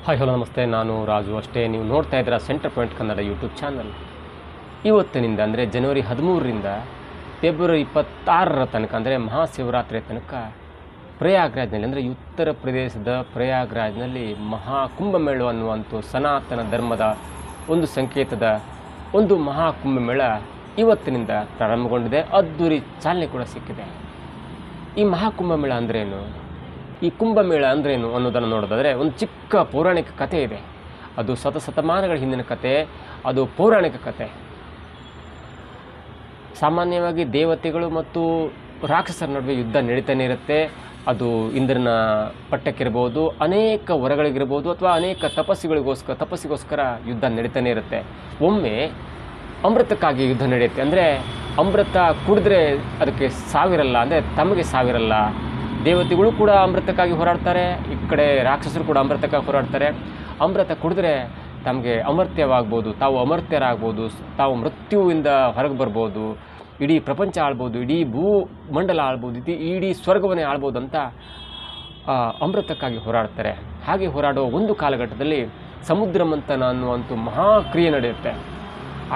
Hi hello ನಮಸ್ತೆ, ನಾನು ರಾಜು. ಅಷ್ಟೇ ನೀವು ನೋಡ್ತಾ ಇದ್ದೀರಾ centre point Kannada YouTube channel. ಇವತ್ತಿನಿಂದ ಅಂದರೆ ಜನವರಿ 13ರಿಂದ ಫೆಬ್ರವರಿ 26ರ ತನಕ ಅಂದರೆ ಮಹಾಶಿವರಾತ್ರಿಯ ತನಕ ಪ್ರಯಾಗ್ರಾಜ್ನಲ್ಲಿ ಅಂದರೆ ಉತ್ತರ ಪ್ರದೇಶದ ಪ್ರಯಾಗ್ರಾಜ್ನಲ್ಲಿ ಮಹಾಕುಂಭಮೇಳ ಅನ್ನುವಂಥ ಸನಾತನ ಧರ್ಮದ ಒಂದು ಸಂಕೇತದ ಒಂದು ಮಹಾಕುಂಭಮೇಳ ಇವತ್ತಿನಿಂದ ಪ್ರಾರಂಭಗೊಂಡಿದೆ. ಅದ್ದೂರಿ ಚಾಲನೆ ಕೂಡ ಸಿಕ್ಕಿದೆ. ಈ ಮಹಾಕುಂಭಮೇಳ ಅಂದ್ರೇನು, ಈ ಕುಂಭಮೇಳ ಅಂದ್ರೇನು ಅನ್ನೋದನ್ನು ನೋಡೋದಾದರೆ ಒಂದು ಚಿಕ್ಕ ಪೌರಾಣಿಕ ಕಥೆ ಇದೆ. ಅದು ಶತಮಾನಗಳ ಹಿಂದಿನ ಕಥೆ, ಅದು ಪೌರಾಣಿಕ ಕಥೆ. ಸಾಮಾನ್ಯವಾಗಿ ದೇವತೆಗಳು ಮತ್ತು ರಾಕ್ಷಸರ ನಡುವೆ ಯುದ್ಧ ನಡೀತಾನೆ ಇರುತ್ತೆ. ಅದು ಇಂದ್ರನ ಪಟ್ಟಕ್ಕಿರ್ಬೋದು, ಅನೇಕ ವರಗಳಿಗಿರ್ಬೋದು, ಅಥವಾ ಅನೇಕ ತಪಸ್ಸಿಗೋಸ್ಕರ ಯುದ್ಧ ನಡೀತಾನೆ ಇರುತ್ತೆ. ಒಮ್ಮೆ ಅಮೃತಕ್ಕಾಗಿ ಯುದ್ಧ ನಡೆಯುತ್ತೆ. ಅಂದರೆ ಅಮೃತ ಕುಡಿದ್ರೆ ಅದಕ್ಕೆ ಸಾವಿರಲ್ಲ, ಅಂದರೆ ತಮಗೆ ಸಾವಿರಲ್ಲ. ದೇವತೆಗಳು ಕೂಡ ಅಮೃತಕ್ಕಾಗಿ ಹೋರಾಡ್ತಾರೆ, ಈ ಕಡೆ ರಾಕ್ಷಸರು ಕೂಡ ಅಮೃತಕ್ಕಾಗಿ ಹೋರಾಡ್ತಾರೆ. ಅಮೃತ ಕುಡಿದ್ರೆ ತಮಗೆ ಅಮರ್ತ್ಯವಾಗ್ಬೋದು, ತಾವು ಅಮರ್ತ್ಯರಾಗ್ಬೋದು, ತಾವು ಮೃತ್ಯುವಿಂದ ಹೊರಗೆ ಬರ್ಬೋದು, ಇಡೀ ಪ್ರಪಂಚ ಆಳ್ಬೋದು, ಇಡೀ ಭೂಮಂಡಲ ಆಳ್ಬೋದು, ಇಡೀ ಸ್ವರ್ಗವನ್ನೇ ಆಳ್ಬೋದು ಅಂತ ಅಮೃತಕ್ಕಾಗಿ ಹೋರಾಡ್ತಾರೆ. ಹಾಗೆ ಹೋರಾಡೋ ಒಂದು ಕಾಲಘಟ್ಟದಲ್ಲಿ ಸಮುದ್ರ ಮಂಥನ ಅನ್ನುವಂಥ ಮಹಾಕ್ರಿಯೆ ನಡೆಯುತ್ತೆ.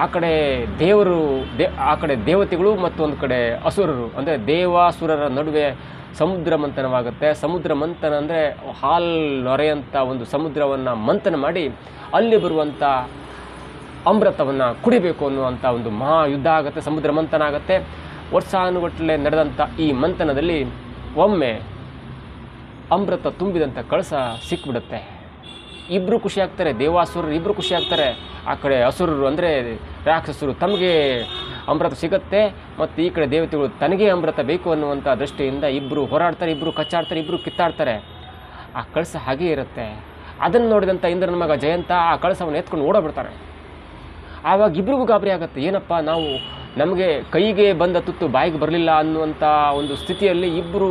ಆ ಕಡೆ ದೇವತೆಗಳು ಮತ್ತೊಂದು ಕಡೆ ಅಸುರರು, ಅಂದರೆ ದೇವಾಸುರರ ನಡುವೆ ಸಮುದ್ರ ಮಂಥನವಾಗುತ್ತೆ. ಸಮುದ್ರ ಮಂಥನ ಅಂದರೆ ಹಾಲ್ ನೊರೆಯಂಥ ಒಂದು ಸಮುದ್ರವನ್ನು ಮಂಥನ ಮಾಡಿ ಅಲ್ಲಿ ಬರುವಂಥ ಅಮೃತವನ್ನು ಕುಡಿಬೇಕು ಅನ್ನುವಂಥ ಒಂದು ಮಹಾಯುದ್ಧ ಆಗುತ್ತೆ. ಸಮುದ್ರ ಮಂಥನ ಆಗುತ್ತೆ. ವರ್ಷಾನುಗಟ್ಟಲೆ ನಡೆದಂಥ ಈ ಮಂಥನದಲ್ಲಿ ಒಮ್ಮೆ ಅಮೃತ ತುಂಬಿದಂಥ ಕಳಸ ಸಿಕ್ಬಿಡುತ್ತೆ. ಇಬ್ಬರು ಖುಷಿ ಆಗ್ತಾರೆ, ದೇವಾಸುರರು ಇಬ್ಬರು ಖುಷಿ ಆಗ್ತಾರೆ. ಆ ಕಡೆ ಅಸುರರು ಅಂದರೆ ರಾಕ್ಷಸರು ತಮಗೆ ಅಮೃತ ಸಿಗುತ್ತೆ, ಮತ್ತು ಈ ಕಡೆ ದೇವತೆಗಳು ತನಗೇ ಅಮೃತ ಬೇಕು ಅನ್ನುವಂಥ ದೃಷ್ಟಿಯಿಂದ ಇಬ್ಬರು ಹೋರಾಡ್ತಾರೆ, ಇಬ್ಬರು ಕಚ್ಚಾಡ್ತಾರೆ, ಇಬ್ಬರು ಕಿತ್ತಾಡ್ತಾರೆ. ಆ ಕಳಸ ಹಾಗೇ ಇರುತ್ತೆ. ಅದನ್ನು ನೋಡಿದಂಥ ಇಂದ್ರನ ಮಗ ಜಯಂತ ಆ ಕಳಸವನ್ನು ಎತ್ಕೊಂಡು ಓಡೋಗ್ಬಿಡ್ತಾನೆ. ಆವಾಗ ಇಬ್ರಿಗೂ ಗಾಬರಿ ಆಗುತ್ತೆ. ಏನಪ್ಪ, ನಮಗೆ ಕೈಗೆ ಬಂದ ತುತ್ತು ಬಾಯಿಗೆ ಬರಲಿಲ್ಲ ಅನ್ನುವಂಥ ಒಂದು ಸ್ಥಿತಿಯಲ್ಲಿ ಇಬ್ಬರು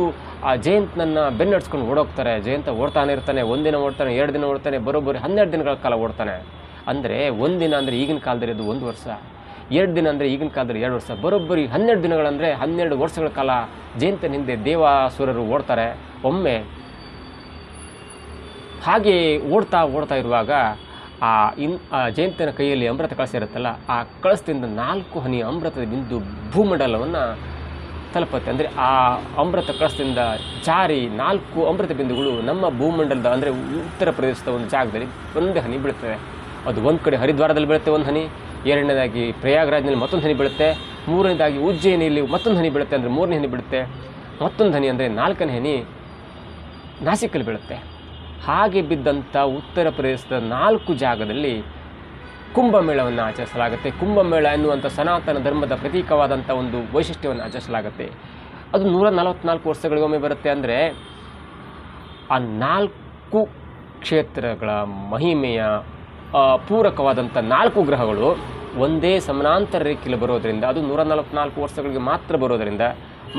ಆ ಜಯಂತನನ್ನು ಬೆನ್ನಡ್ಸ್ಕೊಂಡು ಓಡೋಗ್ತಾರೆ. ಜಯಂತ ಓಡ್ತಾನೆ ಇರ್ತಾನೆ. ಒಂದಿನ ಓಡ್ತಾನೆ, 2 ದಿನ ಓಡ್ತಾನೆ, ಬರೋಬ್ಬರಿ 12 ದಿನಗಳ ಕಾಲ ಓಡ್ತಾನೆ. ಅಂದರೆ ಒಂದಿನ ಅಂದರೆ ಈಗಿನ ಕಾಲದಲ್ಲಿ ಅದು 1 ವರ್ಷ, 2 ದಿನ ಅಂದರೆ ಈಗಿನ ಕಾಲದಲ್ಲಿ 2 ವರ್ಷ, ಬರೋಬ್ಬರಿ 12 ದಿನಗಳಂದರೆ 12 ವರ್ಷಗಳ ಕಾಲ ಜಯಂತನ ಹಿಂದೆ ದೇವಾಸುರರು ಓಡ್ತಾರೆ. ಒಮ್ಮೆ ಹಾಗೆ ಓಡ್ತಾ ಇರುವಾಗ ಆ ಜಯಂತನ ಕೈಯಲ್ಲಿ ಅಮೃತ ಕಳಸ ಇರುತ್ತಲ್ಲ, ಆ ಕಳಸದಿಂದ 4 ಹನಿ ಅಮೃತದ ಬಿಂದು ಭೂಮಂಡಲವನ್ನು ತಲುಪುತ್ತೆ. ಅಂದರೆ ಆ ಅಮೃತ ಕಳಸದಿಂದ ಜಾರಿ 4 ಅಮೃತ ಬಿಂದುಗಳು ನಮ್ಮ ಭೂಮಂಡಲದ ಅಂದರೆ ಉತ್ತರ ಪ್ರದೇಶದ ಒಂದು ಜಾಗದಲ್ಲಿ ಒಂದೇ ಹನಿ ಬೀಳುತ್ತವೆ. ಅದು ಒಂದು ಕಡೆ ಹರಿದ್ವಾರದಲ್ಲಿ ಬೀಳುತ್ತೆ 1 ಹನಿ, 2ನೇದಾಗಿ ಪ್ರಯಾಗ್ರಾಜ್ನಲ್ಲಿ ಮತ್ತೊಂದು ಹನಿ ಬೀಳುತ್ತೆ, 3ನೇದಾಗಿ ಉಜ್ಜಯಿನಿಯಲ್ಲಿ ಮತ್ತೊಂದು ಹನಿ ಬೀಳುತ್ತೆ, ಅಂದರೆ 3ನೇ ಹನಿ ಬೀಳುತ್ತೆ. ಮತ್ತೊಂದು ಹನಿ ಅಂದರೆ 4ನೇ ಹನಿ ನಾಸಿಕಲ್ಲಿ ಬೀಳುತ್ತೆ. ಹಾಗೆ ಬಿದ್ದಂಥ ಉತ್ತರ ಪ್ರದೇಶದ 4 ಜಾಗದಲ್ಲಿ ಕುಂಭಮೇಳವನ್ನು ಆಚರಿಸಲಾಗುತ್ತೆ. ಕುಂಭಮೇಳ ಎನ್ನುವಂಥ ಸನಾತನ ಧರ್ಮದ ಪ್ರತೀಕವಾದಂಥ ಒಂದು ವೈಶಿಷ್ಟ್ಯವನ್ನು ಆಚರಿಸಲಾಗುತ್ತೆ. ಅದು 144 ವರ್ಷಗಳಿಗೊಮ್ಮೆ ಬರುತ್ತೆ. ಅಂದರೆ ಆ 4 ಕ್ಷೇತ್ರಗಳ ಮಹಿಮೆಯ ಪೂರಕವಾದಂಥ 4 ಗ್ರಹಗಳು ಒಂದೇ ಸಮಾನಾಂತರ ರೇಖೆಯಲ್ಲಿ ಬರೋದರಿಂದ, ಅದು 144 ವರ್ಷಗಳಿಗೆ ಮಾತ್ರ ಬರೋದರಿಂದ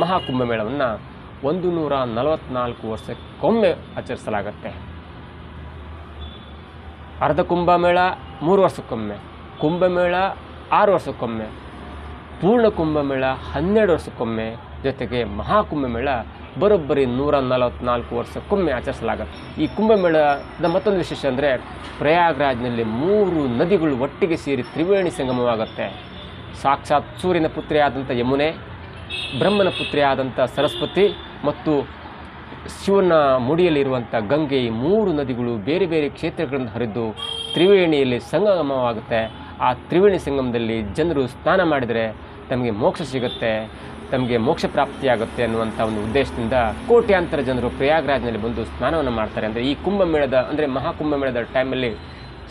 ಮಹಾಕುಂಭಮೇಳವನ್ನು 144 ವರ್ಷಕ್ಕೊಮ್ಮೆ ಆಚರಿಸಲಾಗುತ್ತೆ. ಅರ್ಧ ಕುಂಭಮೇಳ 3 ವರ್ಷಕ್ಕೊಮ್ಮೆ, ಕುಂಭಮೇಳ 6 ವರ್ಷಕ್ಕೊಮ್ಮೆ, ಪೂರ್ಣ ಕುಂಭಮೇಳ 12 ವರ್ಷಕ್ಕೊಮ್ಮೆ, ಜೊತೆಗೆ ಮಹಾಕುಂಭಮೇಳ ಬರೋಬ್ಬರಿ 144 ವರ್ಷಕ್ಕೊಮ್ಮೆ ಆಚರಿಸಲಾಗುತ್ತೆ. ಈ ಕುಂಭಮೇಳದ ಮತ್ತೊಂದು ವಿಶೇಷ ಅಂದರೆ ಪ್ರಯಾಗ್ರಾಜ್ನಲ್ಲಿ 3 ನದಿಗಳು ಒಟ್ಟಿಗೆ ಸೇರಿ ತ್ರಿವೇಣಿ ಸಂಗಮವಾಗುತ್ತೆ. ಸಾಕ್ಷಾತ್ ಸೂರ್ಯನ ಪುತ್ರಿಯಾದಂಥ ಯಮುನೆ, ಬ್ರಹ್ಮನ ಪುತ್ರಿಯಾದಂಥ ಸರಸ್ವತಿ ಮತ್ತು ಶಿವನ ಮುಡಿಯಲ್ಲಿರುವಂಥ ಗಂಗೆ, ಈ 3 ನದಿಗಳು ಬೇರೆ ಬೇರೆ ಕ್ಷೇತ್ರಗಳಿಂದ ಹರಿದು ತ್ರಿವೇಣಿಯಲ್ಲಿ ಸಂಗಮವಾಗುತ್ತೆ. ಆ ತ್ರಿವೇಣಿ ಸಂಗಮದಲ್ಲಿ ಜನರು ಸ್ನಾನ ಮಾಡಿದರೆ ತಮಗೆ ಮೋಕ್ಷ ಸಿಗುತ್ತೆ, ತಮಗೆ ಮೋಕ್ಷ ಪ್ರಾಪ್ತಿಯಾಗುತ್ತೆ ಅನ್ನುವಂಥ ಒಂದು ಉದ್ದೇಶದಿಂದ ಕೋಟ್ಯಾಂತರ ಜನರು ಪ್ರಯಾಗ್ರಾಜ್ನಲ್ಲಿ ಬಂದು ಸ್ನಾನವನ್ನು ಮಾಡ್ತಾರೆ. ಅಂದರೆ ಈ ಕುಂಭಮೇಳದ ಅಂದರೆ ಮಹಾಕುಂಭಮೇಳದ ಟೈಮಲ್ಲಿ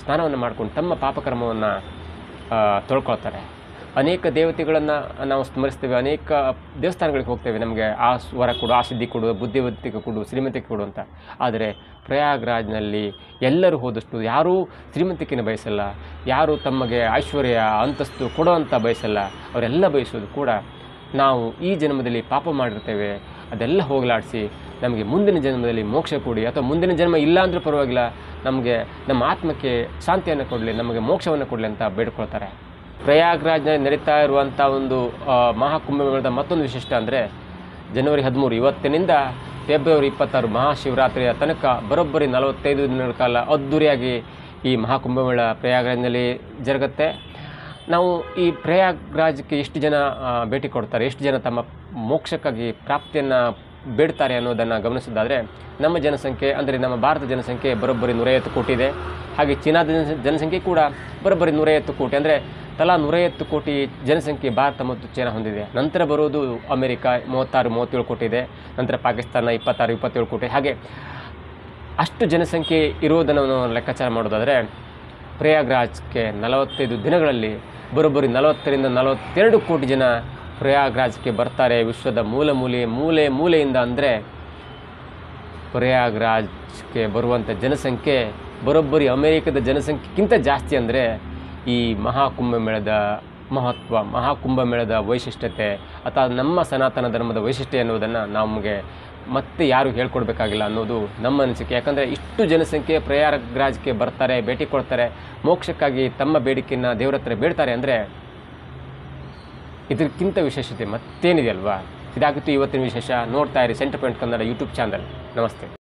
ಸ್ನಾನವನ್ನು ಮಾಡ್ಕೊಂಡು ತಮ್ಮ ಪಾಪಕರ್ಮವನ್ನು ತೊಳ್ಕೊಳ್ತಾರೆ. ಅನೇಕ ದೇವತೆಗಳನ್ನು ನಾವು ಸ್ಮರಿಸ್ತೇವೆ, ಅನೇಕ ದೇವಸ್ಥಾನಗಳಿಗೆ ಹೋಗ್ತೇವೆ, ನಮಗೆ ಆ ವರ ಕೊಡು, ಆ ಸಿದ್ಧಿ ಕೊಡು, ಬುದ್ಧಿವಂತಿಕೆ ಕೊಡು, ಶ್ರೀಮಂತಿಕೆ ಕೊಡು ಅಂತ. ಆದರೆ ಪ್ರಯಾಗ್ರಾಜ್ನಲ್ಲಿ ಎಲ್ಲರೂ ಹೋದಷ್ಟು ಯಾರೂ ಶ್ರೀಮಂತಿಕೆಯನ್ನು ಬಯಸಲ್ಲ, ಯಾರೂ ತಮಗೆ ಐಶ್ವರ್ಯ ಅಂತಸ್ತು ಕೊಡುವಂಥ ಬಯಸಲ್ಲ. ಅವರೆಲ್ಲ ಬಯಸೋದು ಕೂಡ ನಾವು ಈ ಜನ್ಮದಲ್ಲಿ ಪಾಪ ಮಾಡಿರ್ತೇವೆ, ಅದೆಲ್ಲ ಹೋಗಲಾಡಿಸಿ ನಮಗೆ ಮುಂದಿನ ಜನ್ಮದಲ್ಲಿ ಮೋಕ್ಷ ಕೊಡಿ, ಅಥವಾ ಮುಂದಿನ ಜನ್ಮ ಇಲ್ಲ ಅಂದರೂ ಪರವಾಗಿಲ್ಲ, ನಮಗೆ ನಮ್ಮ ಆತ್ಮಕ್ಕೆ ಶಾಂತಿಯನ್ನು ಕೊಡಲಿ, ನಮಗೆ ಮೋಕ್ಷವನ್ನು ಕೊಡಲಿ ಅಂತ ಬೇಡ್ಕೊಳ್ತಾರೆ. ಪ್ರಯಾಗ್ರಾಜ್ನಲ್ಲಿ ನಡೀತಾ ಇರುವಂಥ ಒಂದು ಮಹಾಕುಂಭಮೇಳದ ಮತ್ತೊಂದು ವಿಶಿಷ್ಟ ಅಂದರೆ ಜನವರಿ 13 ಇವತ್ತಿನಿಂದ ಫೆಬ್ರವರಿ 26 ಮಹಾಶಿವರಾತ್ರಿಯ ತನಕ ಬರೋಬ್ಬರಿ 45 ದಿನಗಳ ಕಾಲ ಅದ್ಧೂರಿಯಾಗಿ ಈ ಮಹಾಕುಂಭಮೇಳ ಪ್ರಯಾಗ್ರಾಜ್ನಲ್ಲಿ ಜರುಗುತ್ತೆ. ನಾವು ಈ ಪ್ರಯಾಗ್ರಾಜ್ಗೆ ಎಷ್ಟು ಜನ ಭೇಟಿ ಕೊಡ್ತಾರೆ, ಎಷ್ಟು ಜನ ತಮ್ಮ ಮೋಕ್ಷಕ್ಕಾಗಿ ಪ್ರಾಪ್ತಿಯನ್ನು ಬೇಡ್ತಾರೆ ಅನ್ನೋದನ್ನು ಗಮನಿಸೋದಾದರೆ, ನಮ್ಮ ಜನಸಂಖ್ಯೆ ಅಂದರೆ ನಮ್ಮ ಭಾರತ ಜನಸಂಖ್ಯೆ ಬರೋಬ್ಬರಿ 150 ಕೋಟಿ ಇದೆ. ಹಾಗೆ ಚೀನಾದ ಜನಸಂಖ್ಯೆ ಕೂಡ ಬರೋಬ್ಬರಿ 150 ಕೋಟಿ, ಅಂದರೆ ತಲಾ 150 ಕೋಟಿ ಜನಸಂಖ್ಯೆ ಭಾರತ ಮತ್ತು ಚೀನಾ ಹೊಂದಿದೆ. ನಂತರ ಬರೋದು ಅಮೆರಿಕ 36-37 ಕೋಟಿ ಇದೆ. ನಂತರ ಪಾಕಿಸ್ತಾನ 26-27 ಕೋಟಿ. ಹಾಗೆ ಅಷ್ಟು ಜನಸಂಖ್ಯೆ ಇರುವುದನ್ನು ನಾವು ಲೆಕ್ಕಾಚಾರ ಮಾಡೋದಾದರೆ ಪ್ರಯಾಗ್ರಾಜ್ಗೆ 45 ದಿನಗಳಲ್ಲಿ ಬರೋಬ್ಬರಿ 40ರಿಂದ 42 ಕೋಟಿ ಜನ ಪ್ರಯಾಗ್ರಾಜ್ಗೆ ಬರ್ತಾರೆ. ವಿಶ್ವದ ಮೂಲೆ ಮೂಲೆಯಿಂದ, ಅಂದರೆ ಪ್ರಯಾಗ್ರಾಜ್ಗೆ ಬರುವಂಥ ಜನಸಂಖ್ಯೆ ಬರೋಬ್ಬರಿ ಅಮೇರಿಕದ ಜನಸಂಖ್ಯೆಗಿಂತ ಜಾಸ್ತಿ. ಅಂದರೆ ಈ ಮಹಾಕುಂಭಮೇಳದ ಮಹತ್ವ, ಮಹಾಕುಂಭಮೇಳದ ವೈಶಿಷ್ಟ್ಯತೆ ಅಥವಾ ನಮ್ಮ ಸನಾತನ ಧರ್ಮದ ವೈಶಿಷ್ಟ್ಯ ಅನ್ನೋದನ್ನು ನಮಗೆ ಮತ್ತೆ ಯಾರು ಹೇಳ್ಕೊಡ್ಬೇಕಾಗಿಲ್ಲ ಅನ್ನೋದು ನಮ್ಮ ಅನಿಸಿಕೆ. ಯಾಕಂದರೆ ಇಷ್ಟು ಜನಸಂಖ್ಯೆ ಪ್ರಯಾಗ್ರಾಜ್ಗೆ ಬರ್ತಾರೆ, ಭೇಟಿ ಕೊಡ್ತಾರೆ, ಮೋಕ್ಷಕ್ಕಾಗಿ ತಮ್ಮ ಬೇಡಿಕೆಯನ್ನು ದೇವರ ಹತ್ರ ಬೇಡ್ತಾರೆ ಅಂದರೆ ಇದಕ್ಕಿಂತ ವಿಶೇಷತೆ ಮತ್ತೇನಿದೆ ಅಲ್ವಾ? ಇದಾಗಿತ್ತು ಇವತ್ತಿನ ವಿಶೇಷ. ನೋಡ್ತಾ ಇರಿ centre point Kannada YouTube channel. ನಮಸ್ತೆ.